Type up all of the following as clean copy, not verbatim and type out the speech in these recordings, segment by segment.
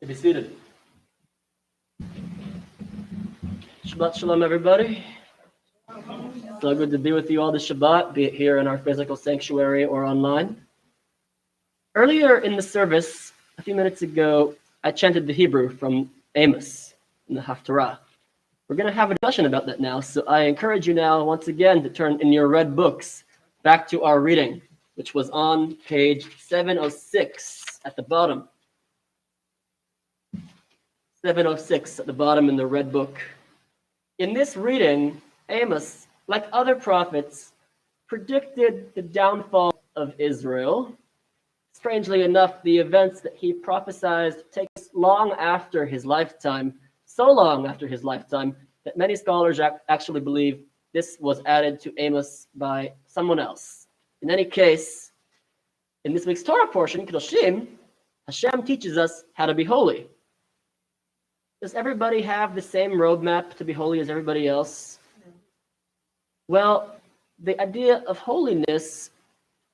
To be seated. Shabbat Shalom, everybody. So good to be with you all this Shabbat, be it here in our physical sanctuary or online. Earlier in the service, a few minutes ago, I chanted the Hebrew from Amos in the Haftarah. We're going to have a discussion about that now, so I encourage you now, once again, to turn in your red books back to our reading, which was on page 706 at the bottom. 706 at the bottom in the red book. In this reading, Amos, like other prophets, predicted the downfall of Israel. Strangely enough, the events that he prophesied take place long after his lifetime, so long after his lifetime, that many scholars actually believe this was added to Amos by someone else. In any case, in this week's Torah portion, Kedoshim, HaYam teaches us how to be holy. Does everybody have the same roadmap to be holy as everybody else? Well, the idea of holiness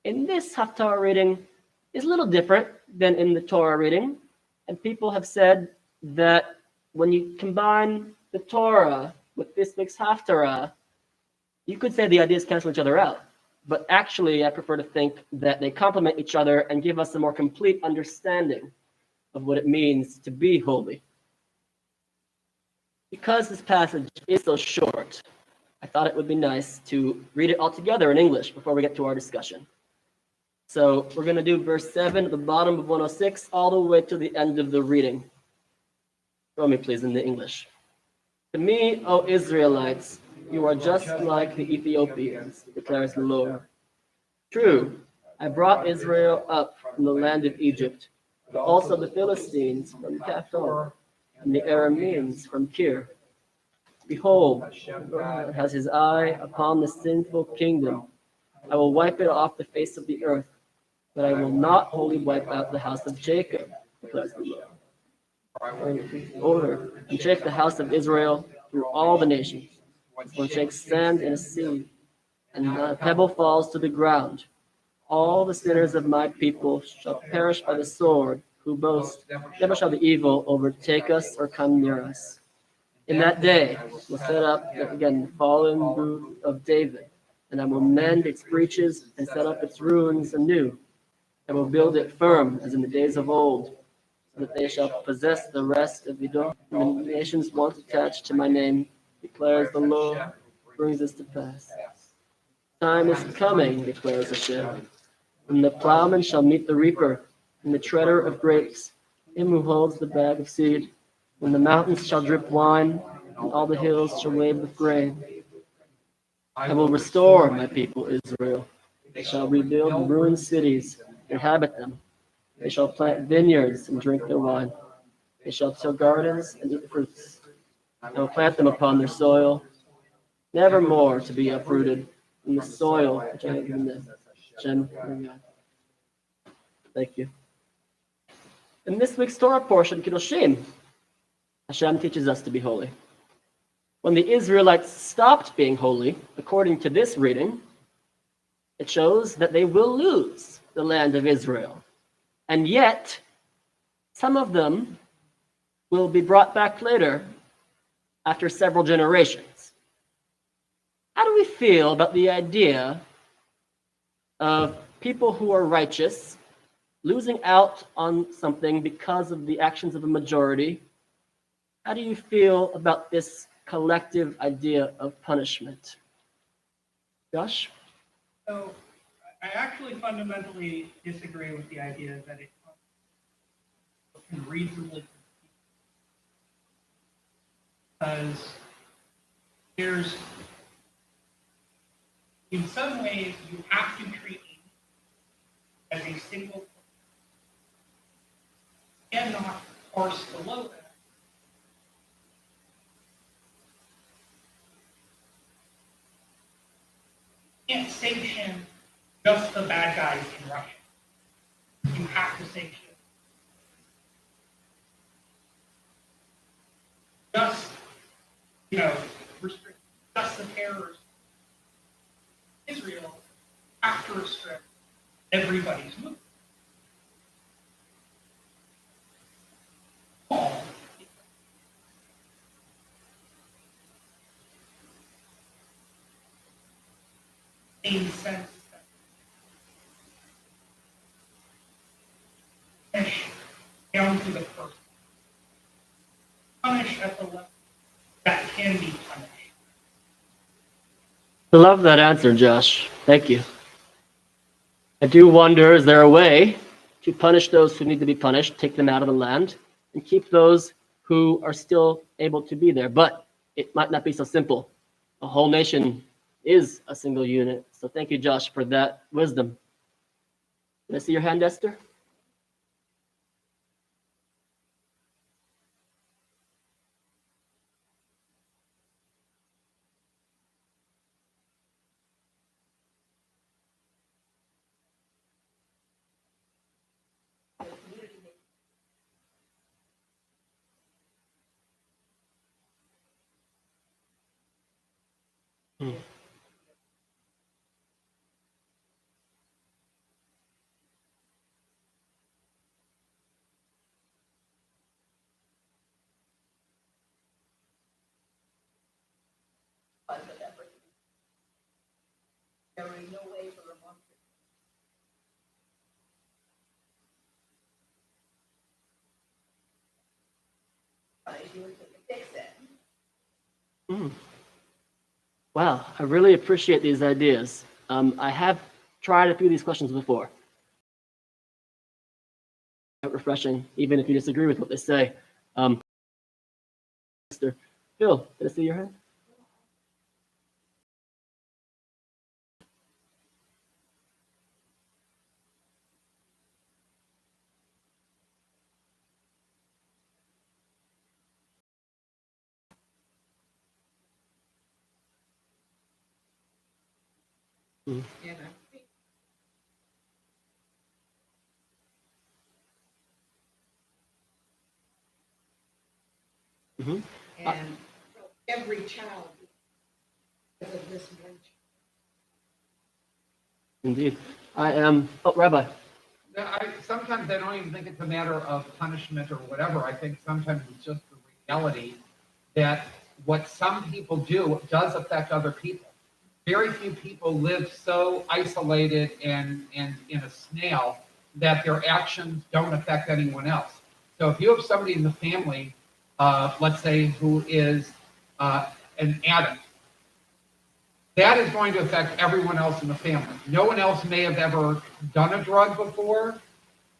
in this Haftarah reading is a little different than in the Torah reading. And people have said that when you combine the Torah with this week's Haftarah, you could say the ideas cancel each other out. But actually, I prefer to think that they complement each other and give us a more complete understanding of what it means to be holy. Because this passage is so short, I thought it would be nice to read it all together in English before we get to our discussion. So we're going to do verse 7 at the bottom of 106 all the way to the end of the reading. Show me, please, in the English. To me, O Israelites, you are just like the Ethiopians, declares the Lord. True, I brought Israel up from the land of Egypt, but also the Philistines from Kaphtor, and the Arameans from Kir. Behold, God has his eye upon the sinful kingdom. I will wipe it off the face of the earth, but I will not wholly wipe out the house of Jacob, declares the Lord. Order and shake the house of Israel through all the nations. One shakes sand in a sea, and not a pebble falls to the ground. All the sinners of my people shall perish by the sword, who boast, never shall the evil overtake us or come near us. In that day will set up again the fallen root of David, and I will mend its breaches and set up its ruins anew. I will build it firm as in the days of old, so that they shall possess the rest of Edom. And the nations once attached to my name, declares the Lord, brings this to pass. Time is coming, declares Hashem, when the plowman shall meet the reaper, and the treader of grapes, him who holds the bag of seed, when the mountains shall drip wine, and all the hills shall wave with grain. I will restore my people Israel. They shall rebuild ruined cities, inhabit them. They shall plant vineyards and drink their wine. They shall till gardens and eat fruits. I will plant them upon their soil, never more to be uprooted in the soil which I have given them. Hashem, thank you. In this week's Torah portion, Kedoshim, HaYam teaches us to be holy. When the Israelites stopped being holy, according to this reading, it shows that they will lose the land of Israel. And yet, some of them will be brought back later after several generations. How do we feel about the idea of people who are righteous losing out on something because of the actions of a majority? How do you feel about this collective idea of punishment? Josh? So, I actually fundamentally disagree with the idea that it can reasonably, because there's, in some ways, you have to treat it as a single and not parse below that. You can't sanction just the bad guys in Russia. You have to sanction just, restrict just the terrorists. Israel have to restrict everybody's movement. same sense that punish down to the person. Punish at the level that can be punished. I love that answer, Josh. Thank you. I do wonder, is there a way to punish those who need to be punished, take them out of the land, and keep those who are still able to be there? But it might not be so simple. A whole nation is a single unit. So thank you, Josh, for that wisdom. Can I see your hand, Esther? Hmm. There was no way for a month to fix it. Mm. Wow, I really appreciate these ideas. I have tried a few of these questions before. Refreshing, even if you disagree with what they say. Mr. Phil, did I see your hand? Mm. And I think Mm-hmm. and every child because of this one. Indeed. I am, Rabbi. Sometimes I don't even think it's a matter of punishment or whatever. I think sometimes it's just the reality that what some people do does affect other people. Very few people live so isolated and in a snail that their actions don't affect anyone else. So if you have somebody in the family, let's say, who is an addict, that is going to affect everyone else in the family. No one else may have ever done a drug before,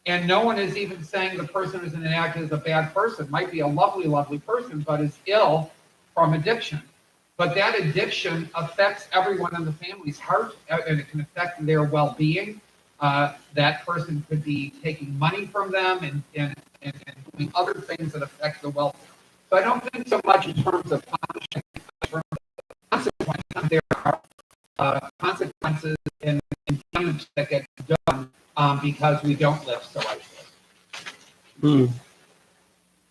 and no one is even saying the person who's an addict is a bad person. Might be a lovely, lovely person, but is ill from addiction. But that addiction affects everyone in the family's heart, and it can affect their well-being. That person could be taking money from them and doing other things that affect the welfare. So I don't think so much in terms of punishment, in terms of consequences. There are consequences and damage that get done because we don't live so isolated. Hmm.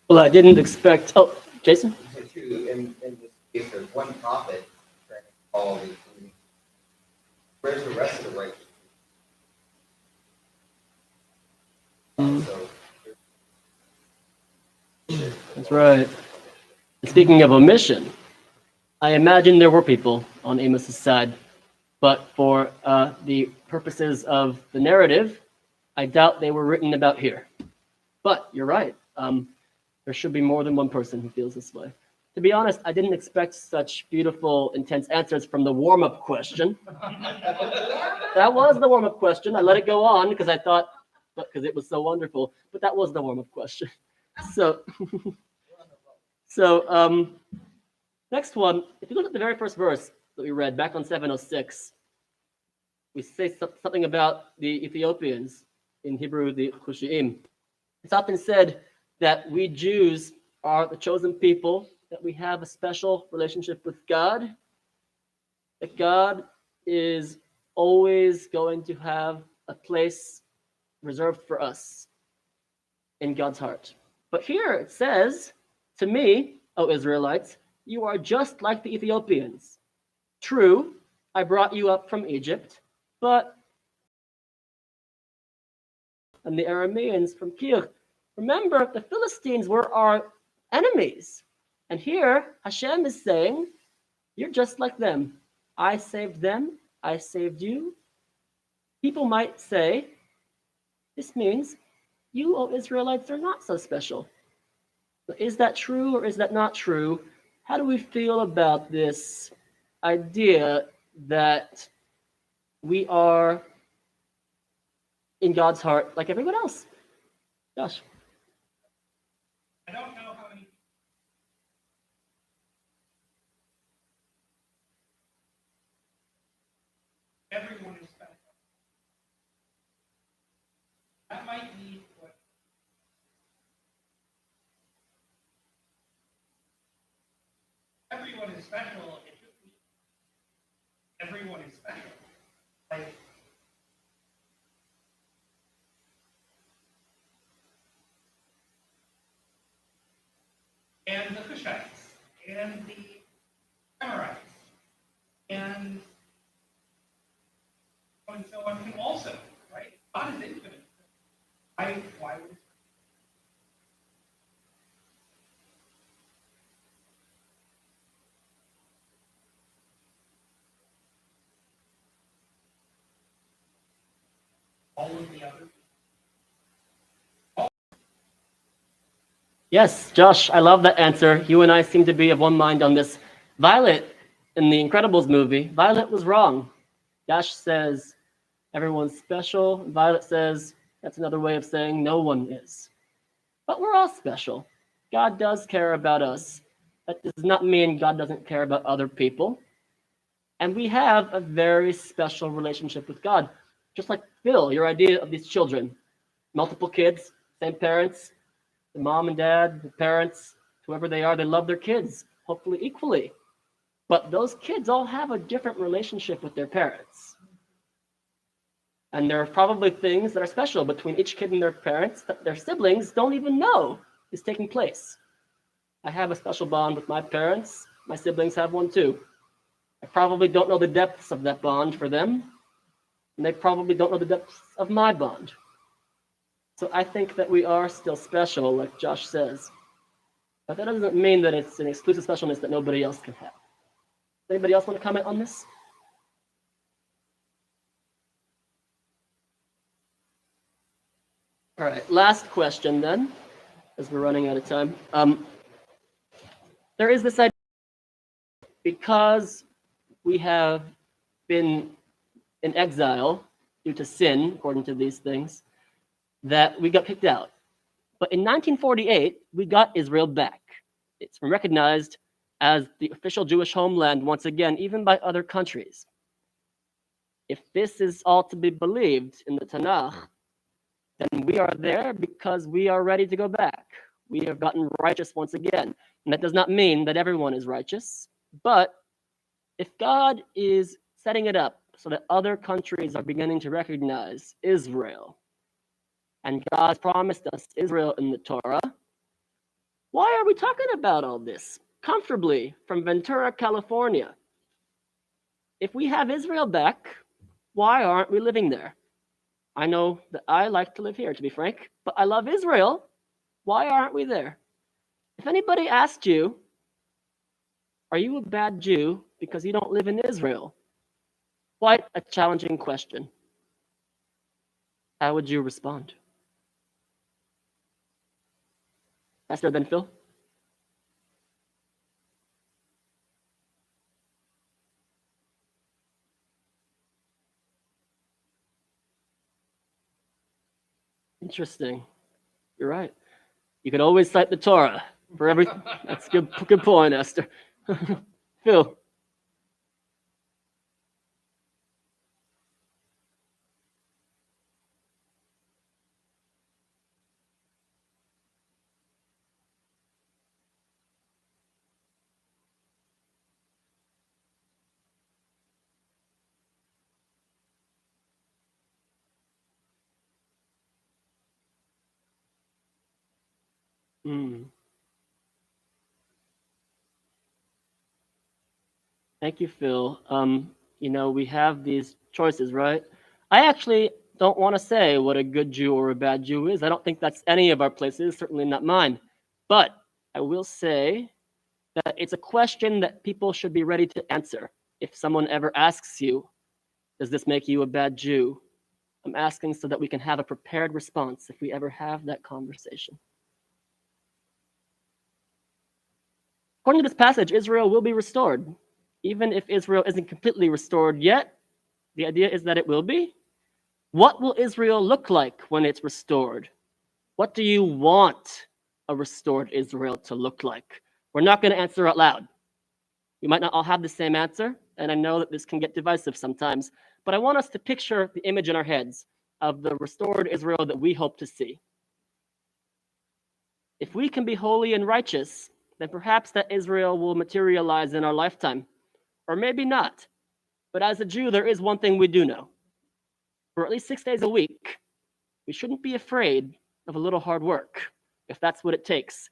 Well, I didn't expect. Oh, Jason? So too, in this case, there's one prophet trying to call these things. Where's the rest of the righteous? So, That's right. Speaking of omission, I imagine there were people on Amos's side, but for the purposes of the narrative, I doubt they were written about here. But you're right. There should be more than one person who feels this way. To be honest, I didn't expect such beautiful, intense answers from the warm-up question. That was the warm-up question. I let it go on because I thought, because it was so wonderful. But that was the warm-up question. So, next one. If you look at the very first verse that we read back on 706, we say something about the Ethiopians, in Hebrew, the Hushaim. It's often said that we Jews are the chosen people, that we have a special relationship with God, that God is always going to have a place reserved for us in God's heart. But here it says, to me, O Israelites, you are just like the Ethiopians. True, I brought you up from Egypt, but and the Arameans from Kir. Remember, the Philistines were our enemies. And here, Hashem is saying, you're just like them. I saved them, I saved you, people might say, this means you, O Israelites, are not so special. But is that true or is that not true? How do we feel about this idea that we are in God's heart like everyone else? Josh. I don't know how many. Everyone is special. That might be what. Everyone is special. It just means everyone is special. Like, and the Cushites, and the Amorites, and so on can also, right? God is infinite. Why would all of the others? Yes, Josh, I love that answer. You and I seem to be of one mind on this. Violet, in the Incredibles movie, Violet was wrong. Josh says everyone's special. Violet says that's another way of saying no one is. But we're all special. God does care about us. That does not mean God doesn't care about other people. And we have a very special relationship with God. Just like Phil, your idea of these children. Multiple kids, same parents, the mom and dad, the parents, whoever they are, they love their kids, hopefully equally. But those kids all have a different relationship with their parents. And there are probably things that are special between each kid and their parents that their siblings don't even know is taking place. I have a special bond with my parents. My siblings have one too. I probably don't know the depths of that bond for them, and they probably don't know the depths of my bond. So I think that we are still special, like Josh says. But that doesn't mean that it's an exclusive specialness that nobody else can have. Anybody else want to comment on this? All right, last question then, as we're running out of time. There is this idea, because we have been in exile due to sin, according to these things, that we got kicked out. But in 1948, we got Israel back. It's been recognized as the official Jewish homeland once again, even by other countries. If this is all to be believed in the Tanakh, then we are there because we are ready to go back. We have gotten righteous once again. And that does not mean that everyone is righteous, but if God is setting it up so that other countries are beginning to recognize Israel, and God promised us Israel in the Torah, why are we talking about all this comfortably from Ventura, California? If we have Israel back, why aren't we living there? I know that I like to live here, to be frank, but I love Israel. Why aren't we there? If anybody asked you, are you a bad Jew because you don't live in Israel? Quite a challenging question. How would you respond? Esther, then Phil? Interesting. You're right. You could always cite the Torah for everything. That's a good point, Esther. Phil? Thank you, Phil. We have these choices, right? I actually don't want to say what a good Jew or a bad Jew is. I don't think that's any of our places, certainly not mine. But I will say that it's a question that people should be ready to answer. If someone ever asks you, Does this make you a bad Jew? I'm asking so that we can have a prepared response if we ever have that conversation. According to this passage, Israel will be restored. Even if Israel isn't completely restored yet, the idea is that it will be. What will Israel look like when it's restored? What do you want a restored Israel to look like? We're not going to answer out loud. We might not all have the same answer, and I know that this can get divisive sometimes, but I want us to picture the image in our heads of the restored Israel that we hope to see. If we can be holy and righteous, then perhaps that Israel will materialize in our lifetime, or maybe not. But as a Jew, there is one thing we do know. For at least 6 days a week, we shouldn't be afraid of a little hard work, if that's what it takes.